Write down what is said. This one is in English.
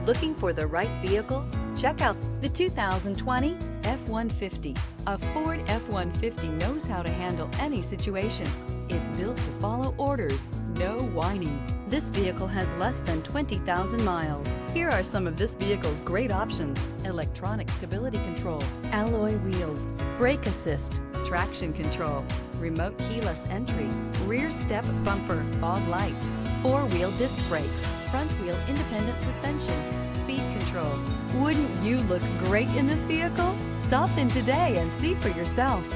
Looking for the right vehicle? Check out the 2020 F-150. A Ford F-150 knows how to handle any situation. It's built to follow orders, no whining. This vehicle has less than 20,000 miles. Here are some of this vehicle's great options: electronic stability control, alloy wheels, brake assist, traction control, remote keyless entry, rear step bumper, fog lights, four-wheel disc brakes, front wheel independent suspension, speed control. Wouldn't you look great in this vehicle? Stop in today and see for yourself.